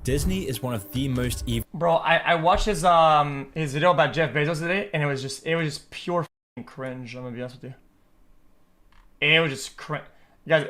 Disney is one of the most evil. Bro, I watched his video about Jeff Bezos today, and it was just pure cringe. I'm gonna be honest with you. It was just cringe. You guys,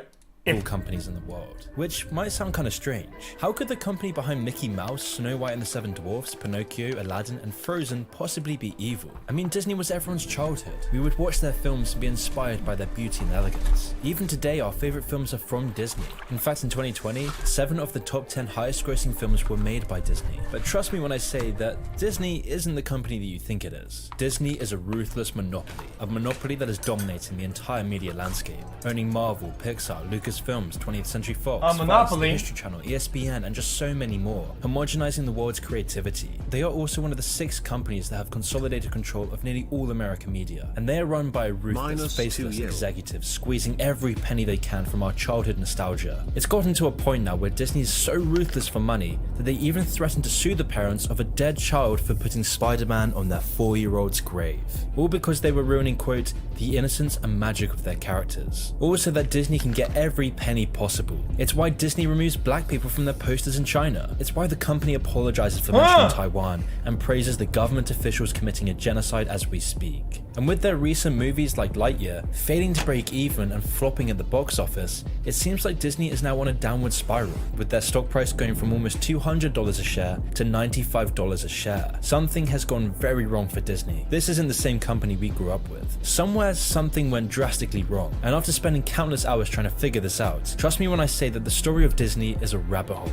companies in the world, which might sound kind of strange. How could the company behind Mickey Mouse, Snow White and the Seven Dwarfs, Pinocchio, Aladdin, and Frozen possibly be evil? I mean, Disney was everyone's childhood. We would watch their films and be inspired by their beauty and elegance. Even today, our favorite films are from Disney. In fact, in 2020, 7 of the top 10 highest grossing films were made by Disney. But trust me when I say that Disney isn't the company that you think it is. Disney is a ruthless monopoly, a monopoly that is dominating the entire media landscape, owning Marvel, Pixar, Lucasfilms, 20th Century Fox, Monopoly, the History Channel, ESPN, and just so many more, homogenizing the world's creativity. They are also one of the 6 companies that have consolidated control of nearly all American media, and they are run by ruthless, faceless executives, squeezing every penny they can from our childhood nostalgia. It's gotten to a point now where Disney is so ruthless for money that they even threaten to sue the parents of a dead child for putting Spider-Man on their 4-year-old's grave, all because they were ruining, quote, the innocence and magic of their characters. Also that Disney can get every penny possible. It's why Disney removes black people from their posters in China. It's why the company apologizes for mentioning Taiwan and praises the government officials committing a genocide as we speak. And with their recent movies like Lightyear failing to break even and flopping at the box office, it seems like Disney is now on a downward spiral, with their stock price going from almost $200 a share to $95 a share. Something has gone very wrong for Disney. This isn't the same company we grew up with. Somewhere something went drastically wrong, and after spending countless hours trying to figure this out, trust me when I say that the story of Disney is a rabbit hole.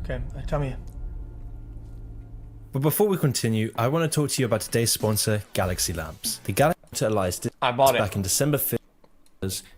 Okay, tell me. But before we continue, I want to talk to you about today's sponsor, Galaxy Lamps. The Galaxy Allies I bought it back in December 5th.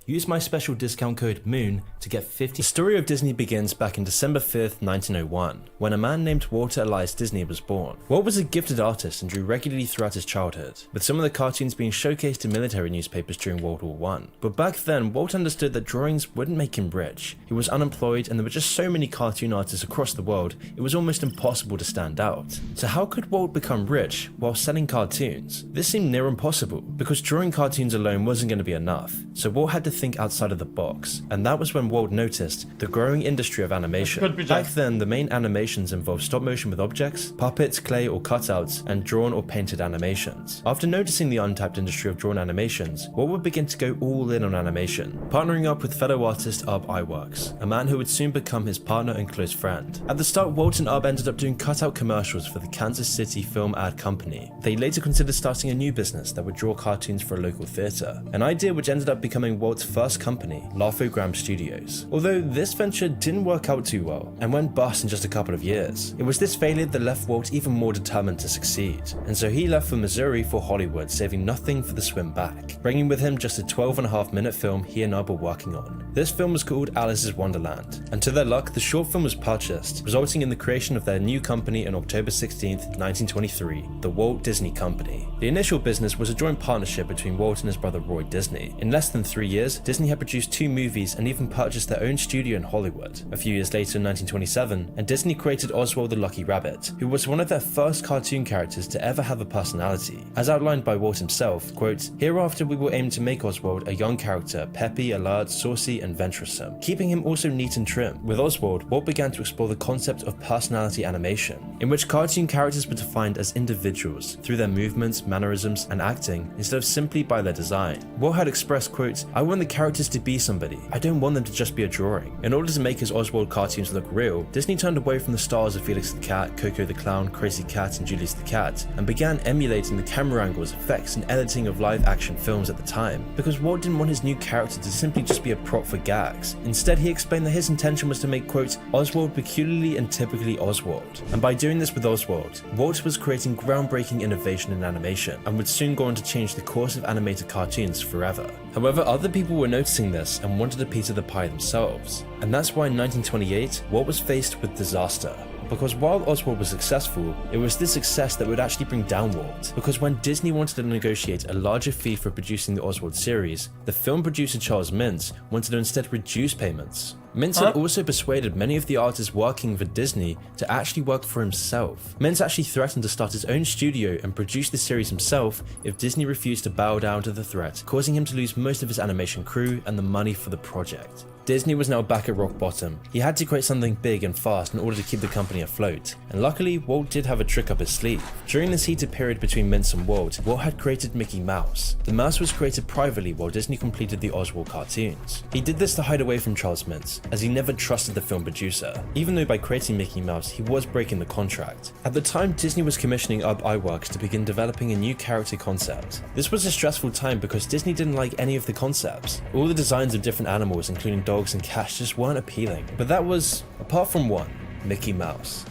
Use my special discount code MOON to get 50. The story of Disney begins back in December 5th, 1901, when a man named Walter Elias Disney was born. Walt was a gifted artist and drew regularly throughout his childhood, with some of the cartoons being showcased in military newspapers during World War I. But back then, Walt understood that drawings wouldn't make him rich. He was unemployed and there were just so many cartoon artists across the world, it was almost impossible to stand out. So how could Walt become rich while selling cartoons? This seemed near impossible, because drawing cartoons alone wasn't going to be enough. So Walt had to think outside of the box, and that was when Walt noticed the growing industry of animation. Back then, the main animations involved stop motion with objects, puppets, clay or cutouts, and drawn or painted animations. After noticing the untapped industry of drawn animations, Walt would begin to go all in on animation, partnering up with fellow artist Ub Iwerks, a man who would soon become his partner and close friend. At the start, Walt and Ub ended up doing cutout commercials for the Kansas City Film Ad Company. They later considered starting a new business that would draw cartoons for a local theater, an idea which ended up becoming Walt's first company, Laugh-O-Gram Studios. Although this venture didn't work out too well and went bust in just a couple of years, it was this failure that left Walt even more determined to succeed, and so he left for Missouri for Hollywood, saving nothing for the swim back, bringing with him just a 12.5-minute film he and Ub were working on. This film was called Alice's Wonderland, and to their luck, the short film was purchased, resulting in the creation of their new company on October 16th, 1923, the Walt Disney Company. The initial business was a joint partnership between Walt and his brother Roy Disney. In less than 3 years, Disney had produced 2 movies and even purchased their own studio in Hollywood. A few years later in 1927, and Disney created Oswald the Lucky Rabbit, who was one of their first cartoon characters to ever have a personality. As outlined by Walt himself, quote, "Hereafter we will aim to make Oswald a young character, peppy, alert, saucy, and venturesome, keeping him also neat and trim." With Oswald, Walt began to explore the concept of personality animation, in which cartoon characters were defined as individuals through their movements, mannerisms, and acting, instead of simply by their design. Walt had expressed, quote, "I want the characters to be somebody. I don't want them to just be a drawing." In order to make his Oswald cartoons look real, Disney turned away from the stars of Felix the Cat, Coco the Clown, Crazy Cat, and Julius the Cat, and began emulating the camera angles, effects, and editing of live-action films at the time, because Walt didn't want his new character to simply just be a prop for gags. Instead, he explained that his intention was to make, quote, "Oswald peculiarly and typically Oswald." And by doing this with Oswald, Walt was creating groundbreaking innovation in animation, and would soon go on to change the course of animated cartoons forever. However, other people were noticing this and wanted a piece of the pie themselves. And that's why in 1928, Walt was faced with disaster. Because while Oswald was successful, it was this success that would actually bring down Walt. Because when Disney wanted to negotiate a larger fee for producing the Oswald series, the film producer Charles Mintz wanted to instead reduce payments. Mintz had also persuaded many of the artists working for Disney to actually work for himself. Mintz actually threatened to start his own studio and produce the series himself if Disney refused to bow down to the threat, causing him to lose most of his animation crew and the money for the project. Disney was now back at rock bottom. He had to create something big and fast in order to keep the company afloat, and luckily Walt did have a trick up his sleeve. During this heated period between Mintz and Walt had created Mickey Mouse. The mouse was created privately while Disney completed the Oswald cartoons. He did this to hide away from Charles Mintz, as he never trusted the film producer, even though by creating Mickey Mouse he was breaking the contract. At the time, Disney was commissioning UB Iwerks to begin developing a new character concept. This was a stressful time because Disney didn't like any of the concepts. All the designs of different animals, including dogs and cats, just weren't appealing. But that was, apart from one, Mickey Mouse.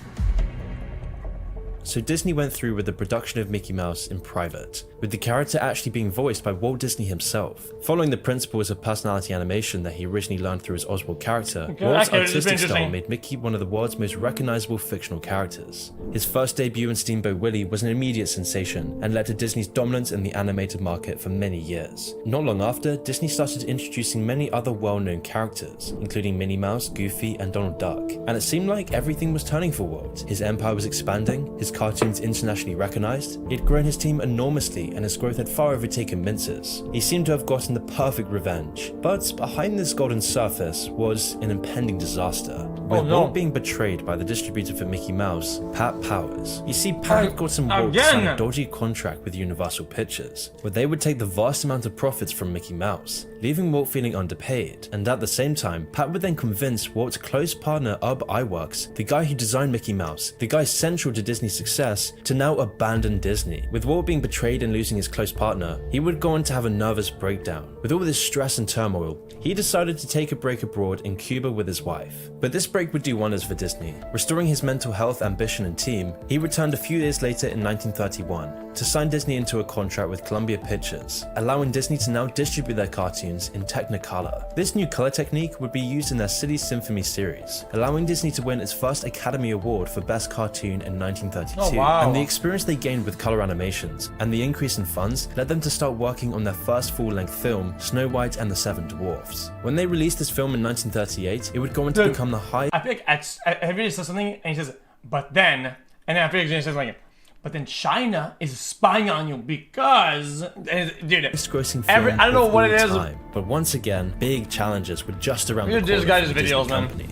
So Disney went through with the production of Mickey Mouse in private, with the character actually being voiced by Walt Disney himself. Following the principles of personality animation that he originally learned through his Oswald character, Walt's artistic style made Mickey one of the world's most recognizable fictional characters. His first debut in Steamboat Willie was an immediate sensation and led to Disney's dominance in the animated market for many years. Not long after, Disney started introducing many other well-known characters, including Minnie Mouse, Goofy, and Donald Duck, and it seemed like everything was turning for Walt. His empire was expanding, his cartoons internationally recognized, he had grown his team enormously and his growth had far overtaken Mintz's. He seemed to have gotten the perfect revenge, but behind this golden surface was an impending disaster, with Walt being betrayed by the distributor for Mickey Mouse, Pat Powers. You see, Pat had gotten Walt to sign a dodgy contract with Universal Pictures, where they would take the vast amount of profits from Mickey Mouse, leaving Walt feeling underpaid, and at the same time, Pat would then convince Walt's close partner UB Iwerks, the guy who designed Mickey Mouse, the guy central to Disney's success, to now abandon Disney. With Walt being betrayed and losing his close partner, he would go on to have a nervous breakdown. With all this stress and turmoil, he decided to take a break abroad in Cuba with his wife. But this break would do wonders for Disney. Restoring his mental health, ambition, and team, he returned a few years later in 1931 to sign Disney into a contract with Columbia Pictures, allowing Disney to now distribute their cartoons in Technicolor. This new color technique would be used in their Silly Symphony series, allowing Disney to win its first Academy Award for Best Cartoon in 1932. And the experience they gained with color animations and the increase in funds led them to start working on their first full-length film, Snow White and the Seven Dwarfs. When they released this film in 1938, it would go on to become the highest. I feel like everybody says something and he says, but then, and then I feel like he says like, but then China is spying on you because, dude, grossing film I don't know what it is. Time. But once again, big challenges were just around the corner this guy's for the videos, Disney man. company.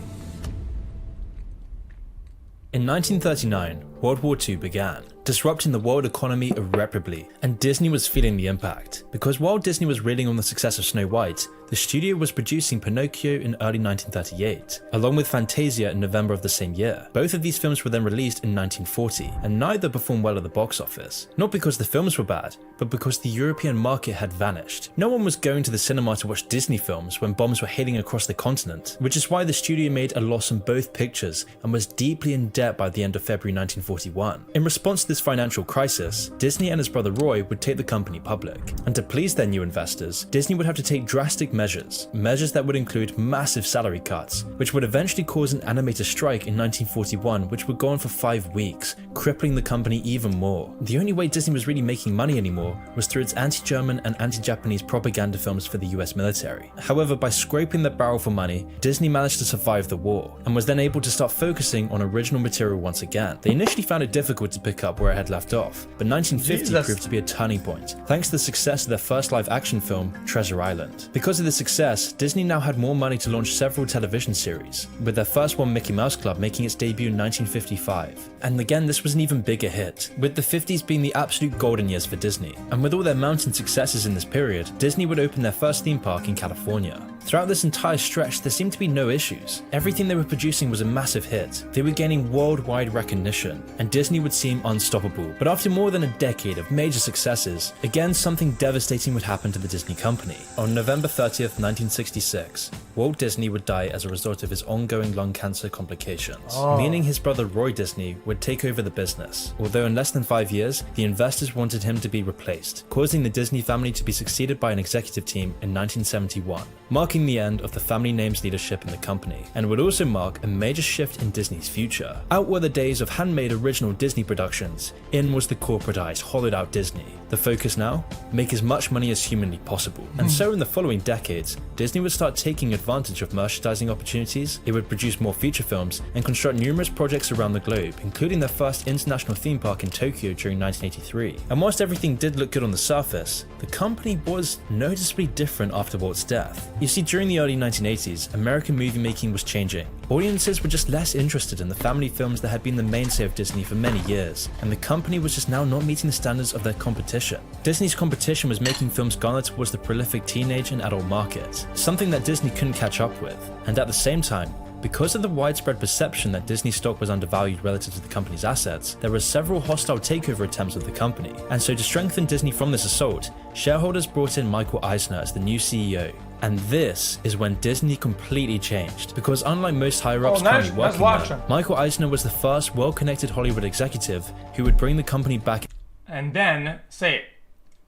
In 1939, World War II began, disrupting the world economy irreparably, and Disney was feeling the impact. Because while Disney was reeling on the success of Snow White, the studio was producing Pinocchio in early 1938, along with Fantasia in November of the same year. Both of these films were then released in 1940, and neither performed well at the box office. Not because the films were bad, but because the European market had vanished. No one was going to the cinema to watch Disney films when bombs were hailing across the continent, which is why the studio made a loss on both pictures and was deeply in debt by the end of February 1941. In response to this financial crisis, Disney and his brother Roy would take the company public, and to please their new investors, Disney would have to take drastic measures that would include massive salary cuts, which would eventually cause an animator strike in 1941, which would go on for 5 weeks, crippling the company even more. The only way Disney was really making money anymore was through its anti-German and anti-Japanese propaganda films for the US military. However, by scraping the barrel for money, Disney managed to survive the war, and was then able to start focusing on original material once again. They initially found it difficult to pick up where it had left off, but 1950 proved to be a turning point, thanks to the success of their first live-action film, Treasure Island. Because of this success, Disney now had more money to launch several television series, with their first one, Mickey Mouse Club, making its debut in 1955. And again, this was an even bigger hit, with the 50s being the absolute golden years for Disney. And with all their mounting successes in this period, Disney would open their first theme park in California. Throughout this entire stretch, there seemed to be no issues. Everything they were producing was a massive hit. They were gaining worldwide recognition, and Disney would seem unstoppable. But after more than a decade of major successes, again something devastating would happen to the Disney company. On November 30th, 1966, Walt Disney would die as a result of his ongoing lung cancer complications, meaning his brother Roy Disney would take over the business. Although in less than 5 years, the investors wanted him to be replaced, causing the Disney family to be succeeded by an executive team in 1971, marking the end of the family name's leadership in the company, and would also mark a major shift in Disney's future. Out were the days of handmade original Disney productions, in was the corporatized, hollowed out Disney. The focus now? Make as much money as humanly possible. And so in the following decades, Disney would start taking advantage of merchandising opportunities, it would produce more feature films and construct numerous projects around the globe, including their first international theme park in Tokyo during 1983. And whilst everything did look good on the surface, the company was noticeably different after Walt's death. You see, during the early 1980s, American movie making was changing. Audiences were just less interested in the family films that had been the mainstay of Disney for many years, and the company was just now not meeting the standards of their competition. Disney's competition was making films garner towards the prolific teenage and adult market, something that Disney couldn't catch up with. And at the same time, because of the widespread perception that Disney stock was undervalued relative to the company's assets, there were several hostile takeover attempts of the company. And so to strengthen Disney from this assault, shareholders brought in Michael Eisner as the new CEO. And this is when Disney completely changed, because unlike most higher-ups currently working there, Michael Eisner was the first well-connected Hollywood executive who would bring the company back and then say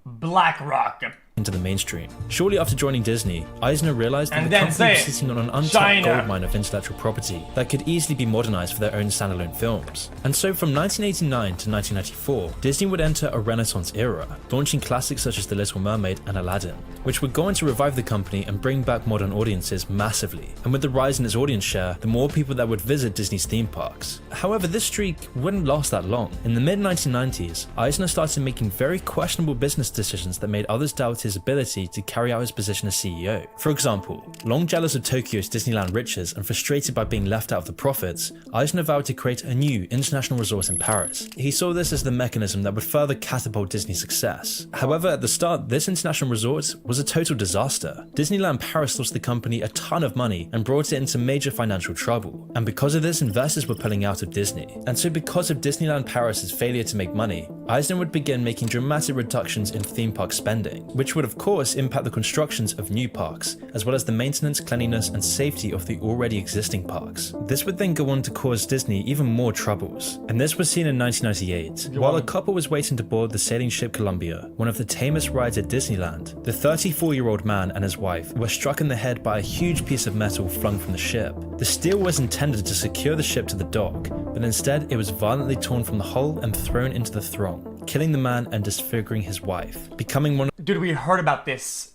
BlackRock into the mainstream. Shortly after joining Disney, Eisner realized that the company was sitting on an untapped goldmine of intellectual property that could easily be modernized for their own standalone films. And so from 1989 to 1994, Disney would enter a renaissance era, launching classics such as The Little Mermaid and Aladdin, which would go on to revive the company and bring back modern audiences massively. And with the rise in its audience share, the more people that would visit Disney's theme parks. However, this streak wouldn't last that long. In the mid-1990s, Eisner started making very questionable business decisions that made others doubt his ability to carry out his position as CEO. For example, long jealous of Tokyo's Disneyland riches and frustrated by being left out of the profits, Eisner vowed to create a new international resort in Paris. He saw this as the mechanism that would further catapult Disney's success. However, at the start, this international resort was a total disaster. Disneyland Paris lost the company a ton of money and brought it into major financial trouble. And because of this, investors were pulling out of Disney. And so because of Disneyland Paris's failure to make money, Eisner would begin making dramatic reductions in theme park spending, which would of course impact the constructions of new parks, as well as the maintenance, cleanliness, and safety of the already existing parks. This would then go on to cause Disney even more troubles, and this was seen in 1998. While a couple was waiting to board the sailing ship Columbia, one of the tamest rides at Disneyland, the 34-year-old man and his wife were struck in the head by a huge piece of metal flung from the ship. The steel was intended to secure the ship to the dock, but instead it was violently torn from the hull and thrown into the throng, killing the man and disfiguring his wife, becoming one. Dude, we heard about this.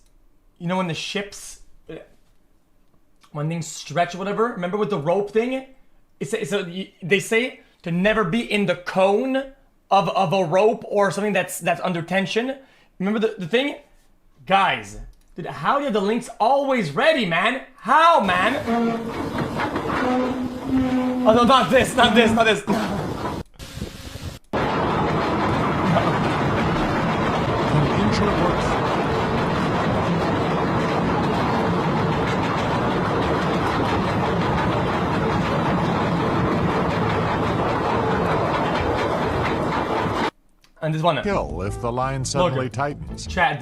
You know when the ships, when things stretch or whatever, remember with the rope thing? They say to never be in the cone of a rope or something that's under tension. Remember the thing? Guys, dude, how do you have the links always ready, man? How, man? Oh no, not this. And this one. Kill if the line suddenly tightens. Chat,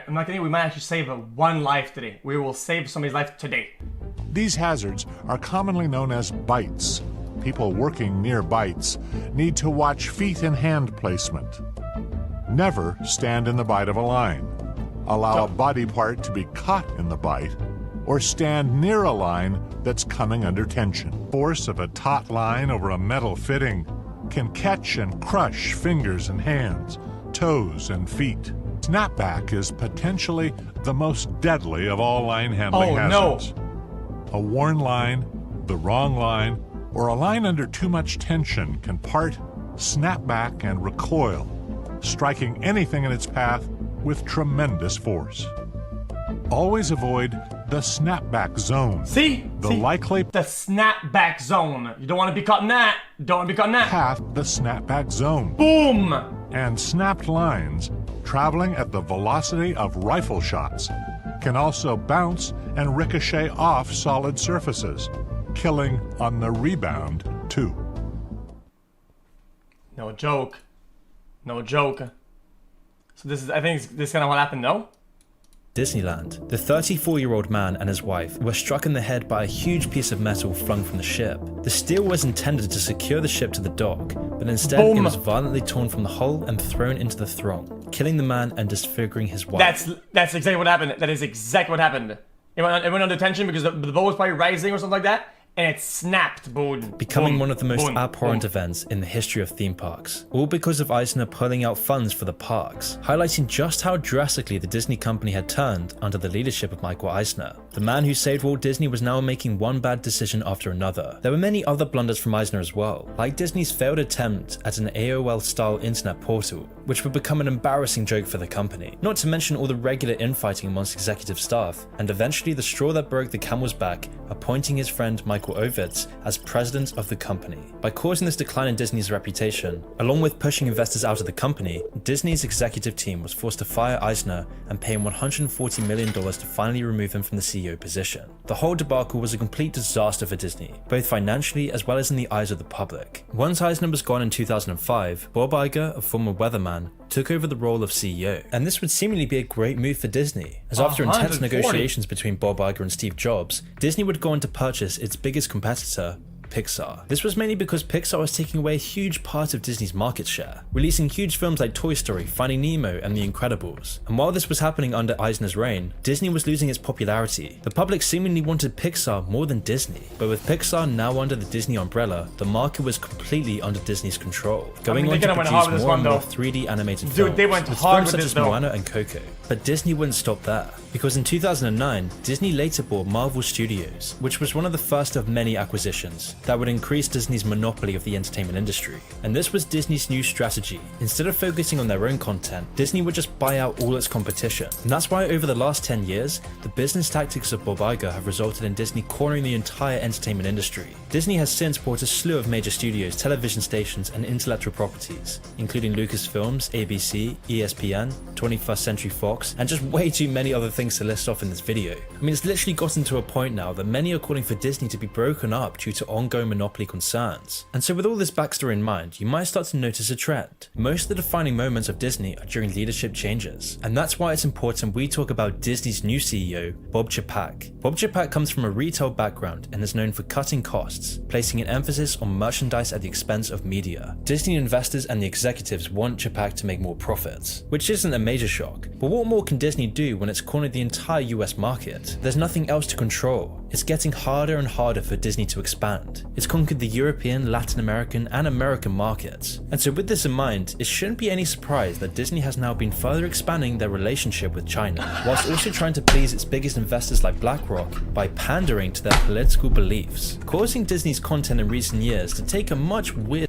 I'm not kidding, we might actually save one life today. We will save somebody's life today. These hazards are commonly known as bites. People working near bites need to watch feet and hand placement. Never stand in the bite of a line. Allow a body part to be caught in the bite, or stand near a line that's coming under tension. Force of a taut line over a metal fitting can catch and crush fingers and hands, toes and feet. Snapback is potentially the most deadly of all line handling hazards. A worn line, the wrong line, or a line under too much tension can part, snap back, and recoil, striking anything in its path with tremendous force. Always avoid the snapback zone. The snapback zone. You don't want to be caught in that. Path the snapback zone. Boom! And snapped lines traveling at the velocity of rifle shots can also bounce and ricochet off solid surfaces, killing on the rebound too. No joke. So I think this is kind of what happened, no? Disneyland. The 34-year-old man and his wife were struck in the head by a huge piece of metal flung from the ship. The steel was intended to secure the ship to the dock, but instead it was violently torn from the hull and thrown into the throng, killing the man and disfiguring his wife. That's exactly what happened. That is exactly what happened. It went under tension because the boat was probably rising or something like that, and it snapped, becoming one of the most abhorrent events in the history of theme parks, all because of Eisner pulling out funds for the parks, highlighting just how drastically the Disney company had turned under the leadership of Michael Eisner. The man who saved Walt Disney was now making one bad decision after another. There were many other blunders from Eisner as well, like Disney's failed attempt at an AOL-style internet portal, which would become an embarrassing joke for the company. Not to mention all the regular infighting amongst executive staff, and eventually the straw that broke the camel's back, appointing his friend Michael Ovitz as president of the company. By causing this decline in Disney's reputation, along with pushing investors out of the company, Disney's executive team was forced to fire Eisner and pay him $140 million to finally remove him from the CEO position. The whole debacle was a complete disaster for Disney, both financially as well as in the eyes of the public. Once Eisner was gone in 2005, Bob Iger, a former weatherman, took over the role of CEO. And this would seemingly be a great move for Disney, as after intense 140. negotiations between Bob Iger and Steve Jobs, Disney would go on to purchase its biggest competitor, Pixar. This was mainly because Pixar was taking away a huge part of Disney's market share, releasing huge films like Toy Story, Finding Nemo, and The Incredibles. And while this was happening under Eisner's reign, Disney was losing its popularity. The public seemingly wanted Pixar more than Disney, but with Pixar now under the Disney umbrella, the market was completely under Disney's control, going on to produce more and more 3D animated films, Dude, they went with hard films with such this as Moana and Coco. But Disney wouldn't stop there, because in 2009, Disney later bought Marvel Studios, which was one of the first of many acquisitions that would increase Disney's monopoly of the entertainment industry. And this was Disney's new strategy. Instead of focusing on their own content, Disney would just buy out all its competition. And that's why over the last 10 years, the business tactics of Bob Iger have resulted in Disney cornering the entire entertainment industry. Disney has since bought a slew of major studios, television stations, and intellectual properties, including Lucasfilms, ABC, ESPN, 21st Century Fox, and just way too many other things to list off in this video. I mean, it's literally gotten to a point now that many are calling for Disney to be broken up due to ongoing monopoly concerns. And so with all this backstory in mind, you might start to notice a trend. Most of the defining moments of Disney are during leadership changes. And that's why it's important we talk about Disney's new CEO, Bob Chapek. Bob Chapek comes from a retail background and is known for cutting costs, placing an emphasis on merchandise at the expense of media. Disney investors and the executives want Chapek to make more profits, which isn't a major shock. But what more can Disney do when it's cornered the entire US market? There's nothing else to control. It's getting harder and harder for Disney to expand. It's conquered the European, Latin American, and American markets. And so with this in mind, it shouldn't be any surprise that Disney has now been further expanding their relationship with China, whilst also trying to please its biggest investors like BlackRock by pandering to their political beliefs, causing Disney's content in recent years to take a much weird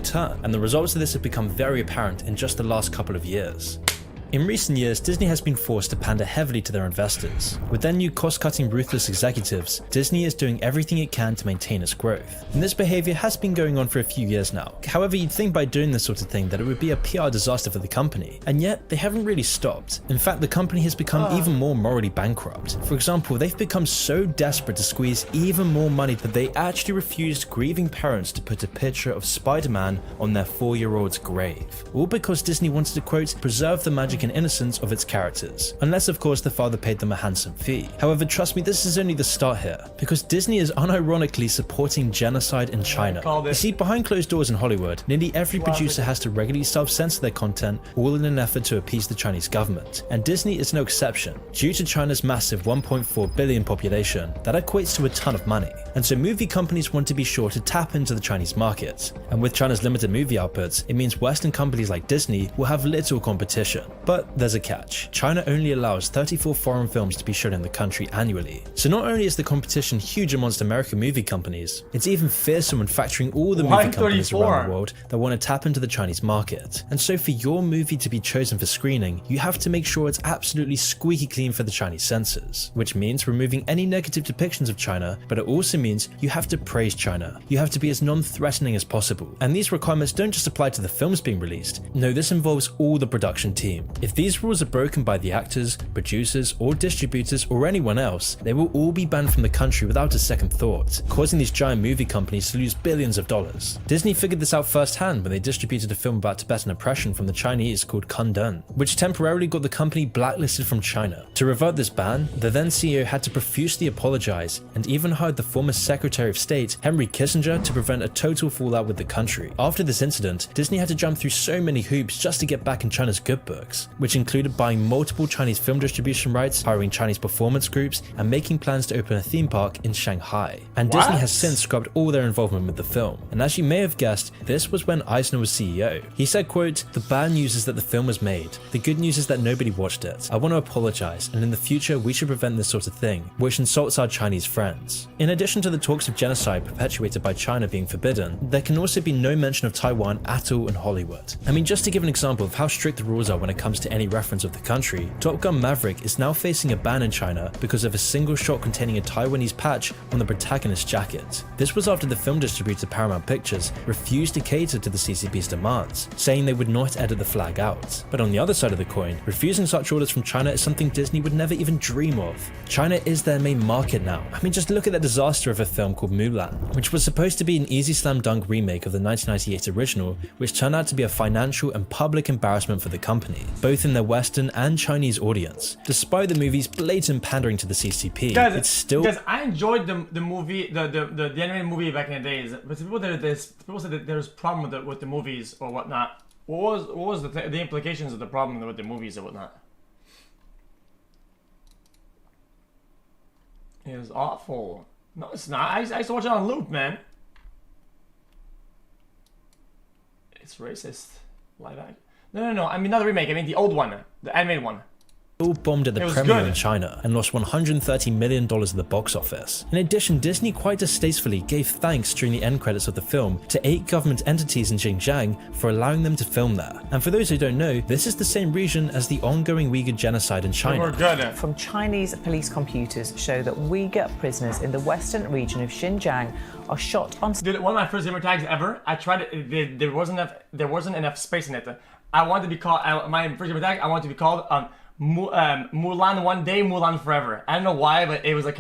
turn, and the results of this have become very apparent in just the last couple of years. In recent years, Disney has been forced to pander heavily to their investors. With their new cost-cutting ruthless executives, Disney is doing everything it can to maintain its growth. And this behavior has been going on for a few years now. However, you'd think by doing this sort of thing that it would be a PR disaster for the company, and yet they haven't really stopped. In fact, the company has become even more morally bankrupt. For example, they've become so desperate to squeeze even more money that they actually refused grieving parents to put a picture of Spider-Man on their 4-year-old's grave. All because Disney wanted to, quote, preserve the magic and innocence of its characters, unless of course the father paid them a handsome fee. However, trust me, this is only the start here, because Disney is unironically supporting genocide in China. You see, behind closed doors in Hollywood, nearly every producer has to regularly self-censor their content, all in an effort to appease the Chinese government, and Disney is no exception. Due to China's massive 1.4 billion population, that equates to a ton of money, and so movie companies want to be sure to tap into the Chinese market. And with China's limited movie output, it means Western companies like Disney will have little competition. But there's a catch. China only allows 34 foreign films to be shown in the country annually. So not only is the competition huge amongst American movie companies, it's even fiercer when factoring all the movie companies around the world that want to tap into the Chinese market. And so for your movie to be chosen for screening, you have to make sure it's absolutely squeaky clean for the Chinese censors, which means removing any negative depictions of China, but it also means you have to praise China. You have to be as non-threatening as possible. And these requirements don't just apply to the films being released. No, this involves all the production team. If these rules are broken by the actors, producers, or distributors, or anyone else, they will all be banned from the country without a second thought, causing these giant movie companies to lose billions of dollars. Disney figured this out firsthand when they distributed a film about Tibetan oppression from the Chinese called Kundun, which temporarily got the company blacklisted from China. To revert this ban, the then CEO had to profusely apologize and even hired the former Secretary of State, Henry Kissinger, to prevent a total fallout with the country. After this incident, Disney had to jump through so many hoops just to get back in China's good books. which included buying multiple Chinese film distribution rights, hiring Chinese performance groups, and making plans to open a theme park in Shanghai. And Disney has since scrubbed all their involvement with the film. And as you may have guessed, this was when Eisner was CEO. He said, quote, "The bad news is that the film was made. The good news is that nobody watched it. I want to apologize, and in the future we should prevent this sort of thing, which insults our Chinese friends." In addition to the talks of genocide perpetuated by China being forbidden, there can also be no mention of Taiwan at all in Hollywood. I mean, just to give an example of how strict the rules are when it comes to any reference of the country, Top Gun Maverick is now facing a ban in China because of a single shot containing a Taiwanese patch on the protagonist's jacket. This was after the film distributor Paramount Pictures refused to cater to the CCP's demands, saying they would not edit the flag out. But on the other side of the coin, refusing such orders from China is something Disney would never even dream of. China is their main market now. I mean, just look at the disaster of a film called Mulan, which was supposed to be an easy slam dunk remake of the 1998 original, which turned out to be a financial and public embarrassment for the company, both in their Western and Chinese audience. Despite the movie's blatant pandering to the CCP, it's still... Guys, I enjoyed the movie, the animated movie back in the days, but people said that there's a problem with the movies or whatnot. What was the implications of the problem with the movies or whatnot? It was awful. No, it's not. I used to watch it on loop, man. It's racist. Live action. No. I mean, not the remake. I mean the old one, the animated one. All bombed at the premiere in China and lost $130 million at the box office. In addition, Disney quite distastefully gave thanks during the end credits of the film to 8 government entities in Xinjiang for allowing them to film there. And for those who don't know, this is the same region as the ongoing Uyghur genocide in China. From Chinese police computers show that Uyghur prisoners in the western region of Xinjiang are shot on... Dude, one of my first gamer tags ever, I tried it, there wasn't enough space in it. I wanted to be called, my first gamer tag, I wanted to be called Mulan one day, Mulan forever. I don't know why, but it was like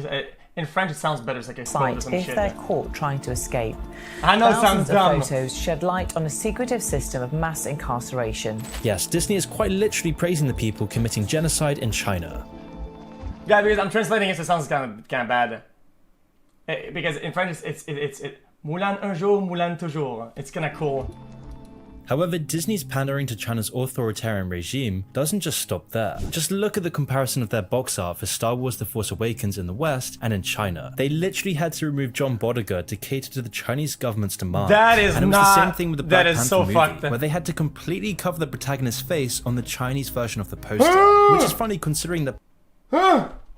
in French it sounds better. It's like a quote or some if shit. they're caught trying to escape. I know it sounds dumb. Photos shed light on a secretive system of mass incarceration. Yes, Disney is quite literally praising the people committing genocide in China. Yeah, because I'm translating it, so it sounds kind of bad. Because in French it's Mulan un jour, Mulan toujours. It's kind of cool. However, Disney's pandering to China's authoritarian regime doesn't just stop there. Just look at the comparison of their box art for Star Wars The Force Awakens in the West and in China. They literally had to remove John Bottger to cater to the Chinese government's demands. That is and it was not, the same thing with the Black Panther so movie, where they had to completely cover the protagonist's face on the Chinese version of the poster, which is funny considering that...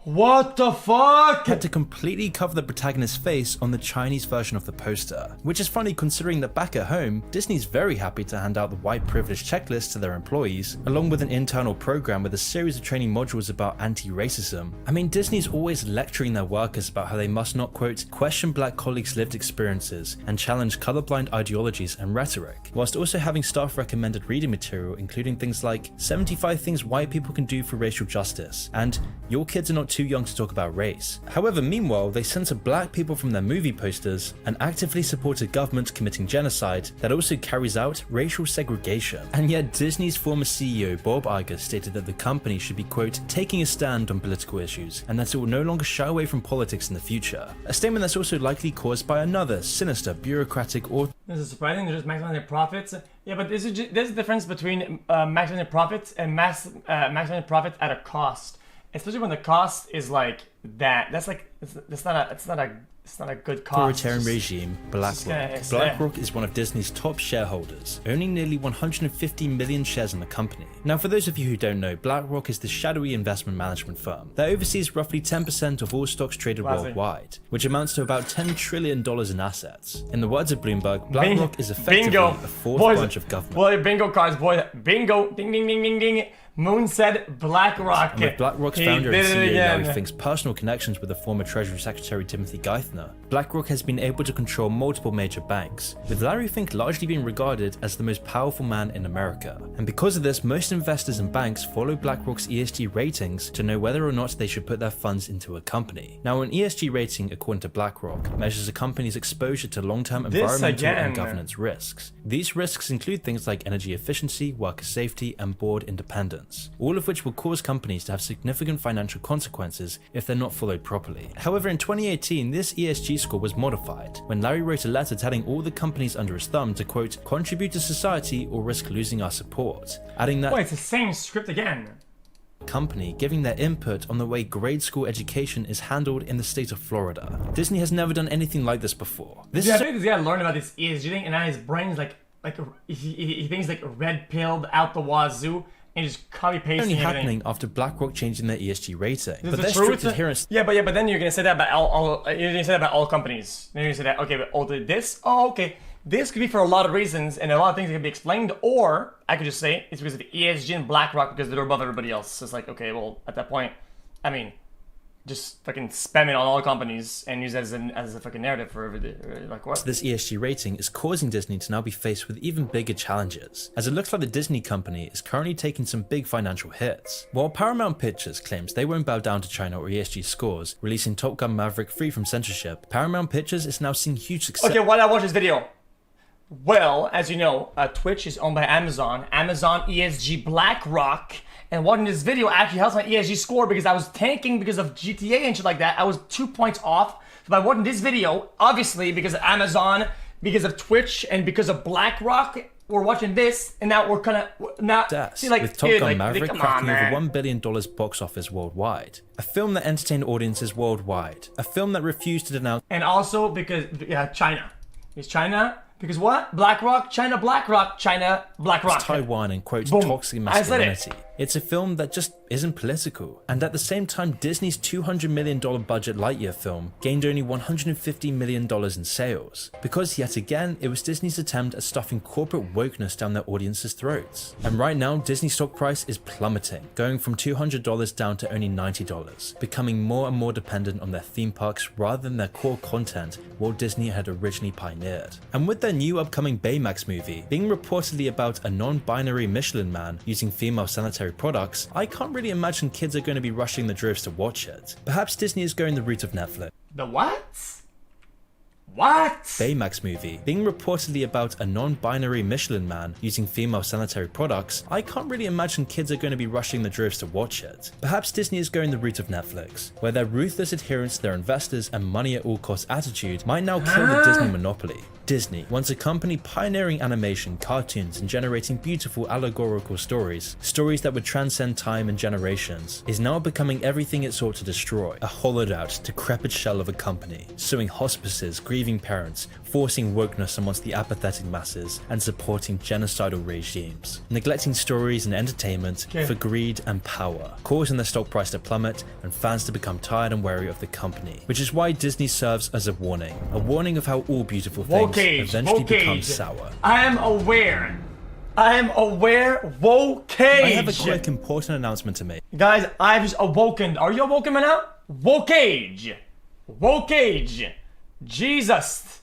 What the fuck? Had to completely cover the protagonist's face on the Chinese version of the poster, which is funny considering that back at home, Disney's very happy to hand out the white privilege checklist to their employees, along with an internal program with a series of training modules about anti-racism. I mean, Disney's always lecturing their workers about how they must not, quote, question black colleagues' lived experiences and challenge colorblind ideologies and rhetoric, whilst also having staff recommended reading material including things like 75 things white people can do for racial justice, and your kids are not too young to talk about race. However, meanwhile, they censor black people from their movie posters and actively support a government committing genocide that also carries out racial segregation. And yet Disney's former CEO Bob Iger stated that the company should be, quote, taking a stand on political issues and that it will no longer shy away from politics in the future. A statement that's also likely caused by another sinister bureaucratic author. This is surprising, they're just maximizing their profits. Yeah, but there's a difference between maximizing profits and maximizing profits at a cost. Especially when the cost is like that. That's not a good cost. Authoritarian regime, BlackRock. BlackRock is one of Disney's top shareholders, owning nearly 150 million shares in the company. Now, for those of you who don't know, BlackRock is the shadowy investment management firm that oversees roughly 10% of all stocks traded worldwide, which amounts to about $10 trillion in assets. In the words of Bloomberg, BlackRock is effectively a fourth branch of government. Boy, bingo cards, boy. Bingo. Ding, ding, ding, ding, ding. Moon said BlackRock. And with BlackRock's founder and CEO Larry Fink's personal connections with the former Treasury Secretary Timothy Geithner, BlackRock has been able to control multiple major banks, with Larry Fink largely being regarded as the most powerful man in America. And because of this, most investors and banks follow BlackRock's ESG ratings to know whether or not they should put their funds into a company. Now, an ESG rating, according to BlackRock, measures a company's exposure to long-term environmental and governance risks. These risks include things like energy efficiency, worker safety, and board independence. regulations, all of which will cause companies to have significant financial consequences if they're not followed properly. However, in 2018, this ESG score was modified when Larry wrote a letter telling all the companies under his thumb to, quote, contribute to society or risk losing our support, adding that Wait, it's the same script again. company giving their input on the way grade school education is handled in the state of Florida. Disney has never done anything like this before. This Yeah, I is think this guy learned about this ESG thing, and now his brain's like he thinks like red pilled out the wazoo, and just copy pasting only everything. happening after BlackRock changing their ESG rating. Is But the their truth? strict adherence Yeah, but then you're gonna say that about you're gonna say that about all companies. Then you're gonna say that, okay, but this, okay, this could be for a lot of reasons and a lot of things that can be explained, or I could just say it's because of the ESG and BlackRock because they're above everybody else. So it's like, okay, well, at that point, I mean, just fucking spam it on all companies and use it as a fucking narrative for everything. Like what? this ESG rating is causing Disney to now be faced with even bigger challenges, as it looks like the Disney company is currently taking some big financial hits. While Paramount Pictures claims they won't bow down to China or ESG scores, releasing Top Gun Maverick free from censorship, Paramount Pictures is now seeing huge success. Okay, why did I watch this video? Well, as you know, Twitch is owned by Amazon, ESG, BlackRock, and watching this video actually helps my ESG score because I was tanking because of GTA and shit like that. I was 2 points off. So by watching this video, obviously because of Amazon, because of Twitch, and because of BlackRock, we're watching this, and now we're kind of now see, like, with Top dude, Gun like, Maverick come cracking on, man. over $1 billion box office worldwide. A film that entertained audiences worldwide. A film that refused to denounce And also because China. It's China. Because what? BlackRock, China, BlackRock, China, BlackRock. Taiwan and quote Boom. toxic I said it. masculinity. It's a film that just isn't political. And at the same time, Disney's $200 million budget Lightyear film gained only $150 million in sales. Because yet again, it was Disney's attempt at stuffing corporate wokeness down their audience's throats. And right now, Disney's stock price is plummeting, going from $200 down to only $90, becoming more and more dependent on their theme parks rather than their core content Walt Disney had originally pioneered. And with their new upcoming Baymax movie being reportedly about a non-binary Michelin man using female sanitary products, I can't really imagine kids are going to be rushing the droves to watch it. Perhaps Disney is going the route of Netflix. The what? What? Baymax movie being reportedly about a non-binary Michelin man using female sanitary products, I can't really imagine kids are going to be rushing the droves to watch it. Perhaps Disney is going the route of Netflix, where their ruthless adherence to their investors and money at all costs attitude might now kill the Disney monopoly. Disney, once a company pioneering animation, cartoons, and generating beautiful allegorical stories that would transcend time and generations, is now becoming everything it sought to destroy, a hollowed out, decrepit shell of a company, suing hospices, grieving parents, forcing wokeness amongst the apathetic masses, and supporting genocidal regimes, neglecting stories and entertainment for greed and power, causing their stock price to plummet and fans to become tired and wary of the company, which is why Disney serves as a warning of how all beautiful things eventually become sour. I am aware. Wokage. I have a quick important announcement to make. Guys, I've just awoken. Are you awoken by now? Wokage. Jesus.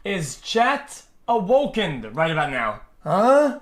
Is chat awoken right about now? Huh?